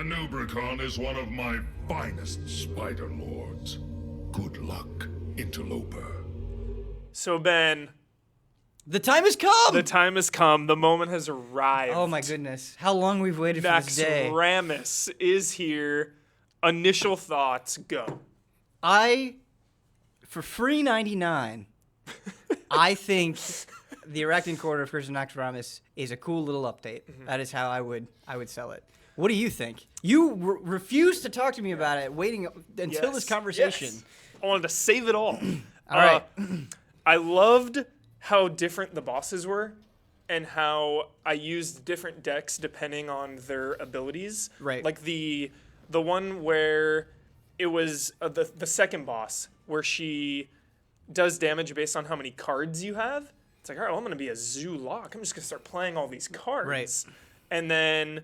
Nubricon is one of my finest spider lords. Good luck, interloper. So, Ben, The time has come! the time has come. The moment has arrived. Oh my goodness. How long we've waited for this day. Naxxramas is here. Initial thoughts, go. For free 99, I think the Arachnid Quarter of Curse of Naxxramas is a cool little update. That is how I would sell it. What do you think? You refused to talk to me about it, waiting until this conversation. Yes. I wanted to save it all. All right. I loved how different the bosses were and how I used different decks depending on their abilities. Right. Like the one where it was the second boss where she does damage based on how many cards you have. It's like, all right, well, I'm going to be a zoo lock. I'm just going to start playing all these cards. Right. And then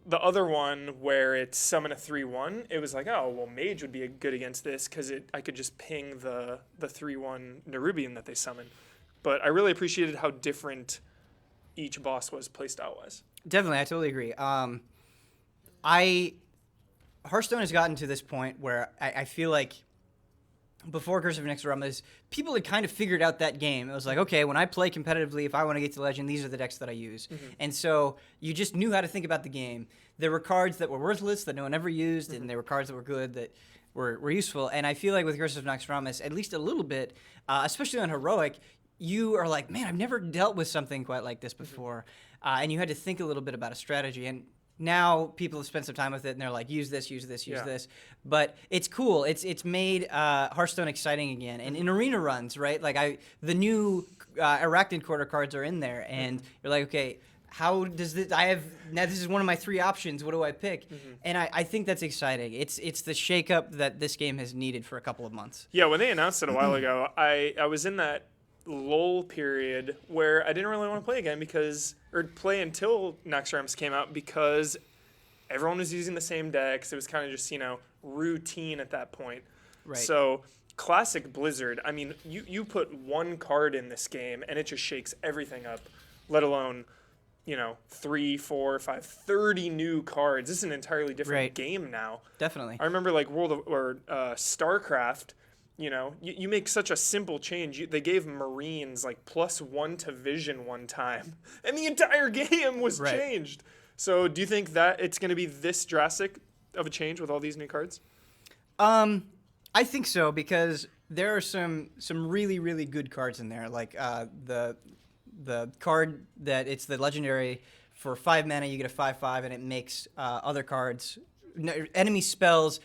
the other one where it's summon a 3/1, it was like, oh, well, mage would be good against this because I could just ping the 3/1 Nerubian that they summon. But I really appreciated how different each boss was playstyle-wise. Definitely, I totally agree. Hearthstone has gotten to this point where I feel like before Curse of Naxxramas, people had kind of figured out that game. It was like, okay, when I play competitively, if I want to get to Legend, these are the decks that I use. And so you just knew how to think about the game. There were cards that were worthless that no one ever used, and there were cards that were good that were useful. And I feel like with Curse of Naxxramas, at least a little bit, especially on Heroic, you are like, man, I've never dealt with something quite like this before. And you had to think a little bit about a strategy. And now people have spent some time with it, and they're like, use this, use this, use this. But it's cool. It's made Hearthstone exciting again. And in arena runs, right? Like the new Arachnid Quarter cards are in there, and you're like, okay, how does this? Now this is one of my three options. What do I pick? And I think that's exciting. It's the shakeup that this game has needed for a couple of months. Yeah, when they announced it a while ago, I was in that lull period where I didn't really want to play again or play until Naxxramas came out because everyone was using the same decks. It was kind of just, routine at that point. Right. So classic Blizzard, I mean, you put one card in this game and it just shakes everything up, let alone, 3, 4, 5, 30 new cards. This is an entirely different game now. Definitely. I remember like StarCraft. You make such a simple change. They gave Marines like +1 to vision one time, and the entire game was changed. So do you think that it's going to be this drastic of a change with all these new cards? I think so, because there are some really, really good cards in there. Like the card that it's the legendary for 5 mana, you get a 5/5, and it makes other cards, enemy spells,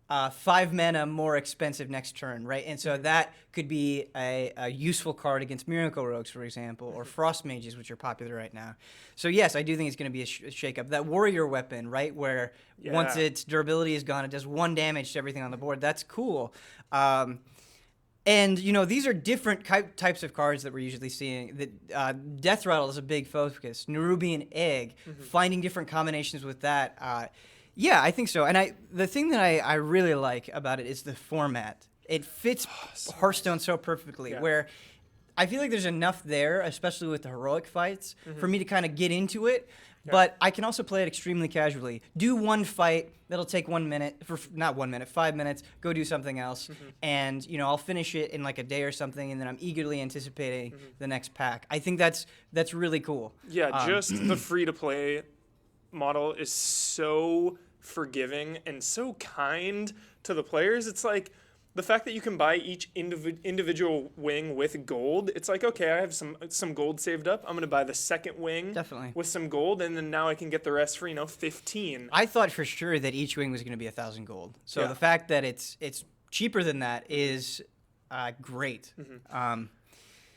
5 mana more expensive next turn, right? And so that could be a useful card against Miracle Rogues, for example, or Frost Mages, which are popular right now. So yes, I do think it's going to be a shakeup. That Warrior Weapon, right, where once its durability is gone, it does 1 damage to everything on the board. That's cool. And, these are different types of cards that we're usually seeing. Death Rattle is a big focus. Nerubian Egg, finding different combinations with that. Yeah, I think so. And the thing that I really like about it is the format. It fits Hearthstone so perfectly, where I feel like there's enough there, especially with the heroic fights, for me to kind of get into it. But I can also play it extremely casually. Do one fight that'll take 1 minute, not 1 minute, 5 minutes, go do something else. And, I'll finish it in like a day or something, and then I'm eagerly anticipating the next pack. I think that's really cool. Yeah, just the free-to-play model is so forgiving and so kind to the players. It's like the fact that you can buy each individual wing with gold. It's like, okay, I have some gold saved up. I'm going to buy the second wing with some gold, and then now I can get the rest for 15. I thought for sure that each wing was going to be 1,000 gold. So the fact that it's cheaper than that is great.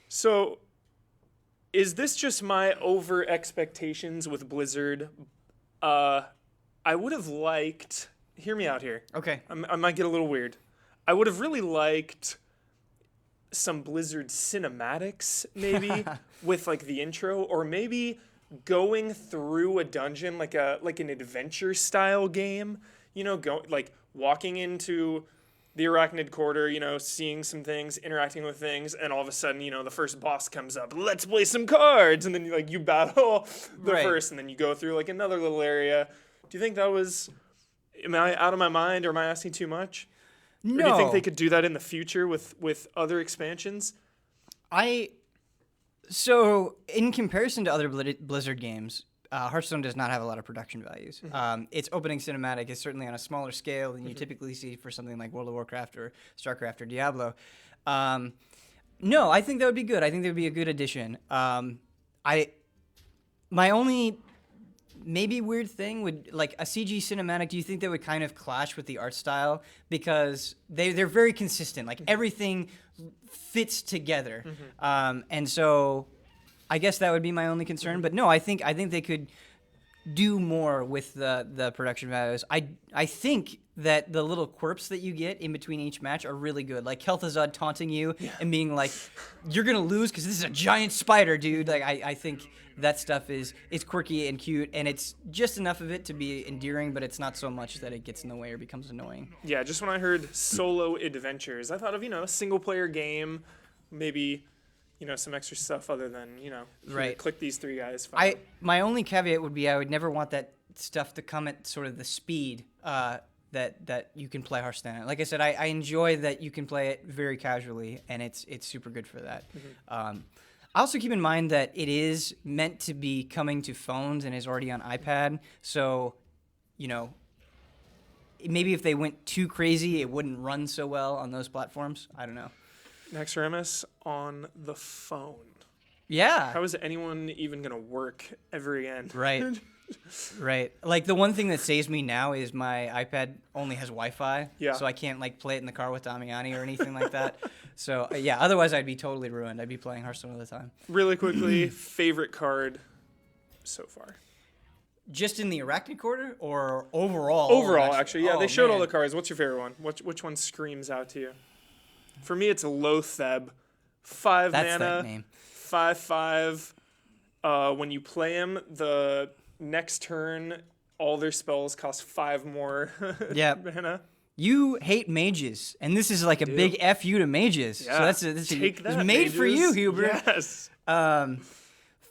So is this just my over expectations with Blizzard? I would have liked, hear me out here. Okay. I might get a little weird. I would have really liked some Blizzard cinematics, maybe, with like the intro, or maybe going through a dungeon like an adventure style game. Walking into the Arachnid Quarter, seeing some things, interacting with things, and all of a sudden, the first boss comes up. Let's play some cards, and then you battle the first, and then you go through like another little area. Do you think that was Am I out of my mind, or am I asking too much? No. Or do you think they could do that in the future with other expansions? So in comparison to other Blizzard games, Hearthstone does not have a lot of production values. Its opening cinematic is certainly on a smaller scale than you typically see for something like World of Warcraft or StarCraft or Diablo. No, I think that would be good. I think that would be a good addition. My only maybe weird thing would, like, a CG cinematic, do you think that would kind of clash with the art style? Because they're very consistent. Like, everything fits together. And so I guess that would be my only concern. But no, I think they could do more with the production values. I think that the little quirps that you get in between each match are really good. Like Kel'Thuzad taunting you and being like, "You're gonna lose because this is a giant spider, dude." Like I think that stuff is quirky and cute, and it's just enough of it to be endearing, but it's not so much that it gets in the way or becomes annoying. Yeah, just when I heard solo adventures, I thought of, a single player game, maybe, some extra stuff other than, Right. click these 3 guys. Fine. My only caveat would be I would never want that stuff to come at sort of the speed that you can play Hearthstone at. Like I said, I enjoy that you can play it very casually, and it's super good for that. I also keep in mind that it is meant to be coming to phones and is already on iPad, so, maybe if they went too crazy, it wouldn't run so well on those platforms. I don't know. Next Remus on the phone. Yeah. How is anyone even going to work ever again? Right. Right. Like, the one thing that saves me now is my iPad only has Wi-Fi. Yeah. So I can't, play it in the car with Damiani or anything like that. So, yeah, otherwise I'd be totally ruined. I'd be playing Hearthstone all the time. Really quickly, favorite card so far? Just in the Arachnid Quarter or overall? Overall, actually. Yeah, Oh, they showed all man. the cards. What's your favorite one? Which one screams out to you? For me, it's Lotheb. 5 That's mana. that name. 5/5. When you play him, the next turn, all their spells cost 5 more Yeah. mana. You hate mages, and this is like a big F you to mages. Yeah. So that's Take it's that, made for you, mages. Huber. Yes.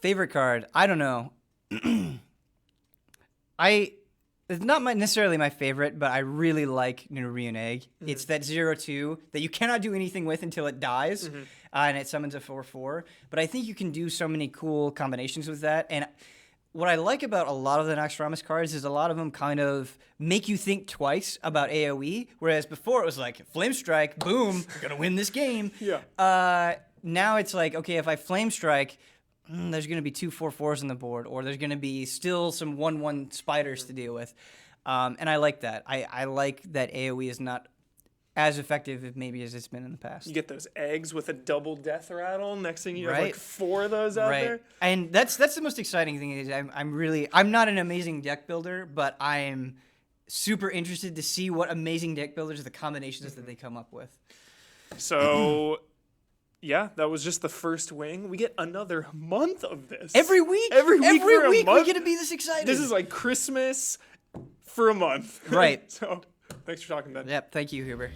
Favorite card? I don't know. It's not necessarily my favorite, but I really like Nurian Egg. It's that 0/2 that you cannot do anything with until it dies, and it summons a 4/4. But I think you can do so many cool combinations with that. And what I like about a lot of the Naxxramas cards is a lot of them kind of make you think twice about AoE, whereas before it was like, Flame Strike, boom, gonna win this game. Yeah. Now it's like, okay, if I Flame Strike, there's going to be 2 4/4s on the board, or there's going to be still some 1/1 spiders to deal with. And I like that. I like that AoE is not as effective maybe as it's been in the past. You get those eggs with a double death rattle. Next thing you have Right. like 4 of those out there. And that's the most exciting thing is I'm not an amazing deck builder, but I'm super interested to see what amazing deck builders, the combinations that they come up with. So, yeah, that was just the first wing. We get another month of this. Every week Every week for a we month? get to be this excited. This is like Christmas for a month. Right. So, thanks for talking, Ben. Yep, thank you, Huber.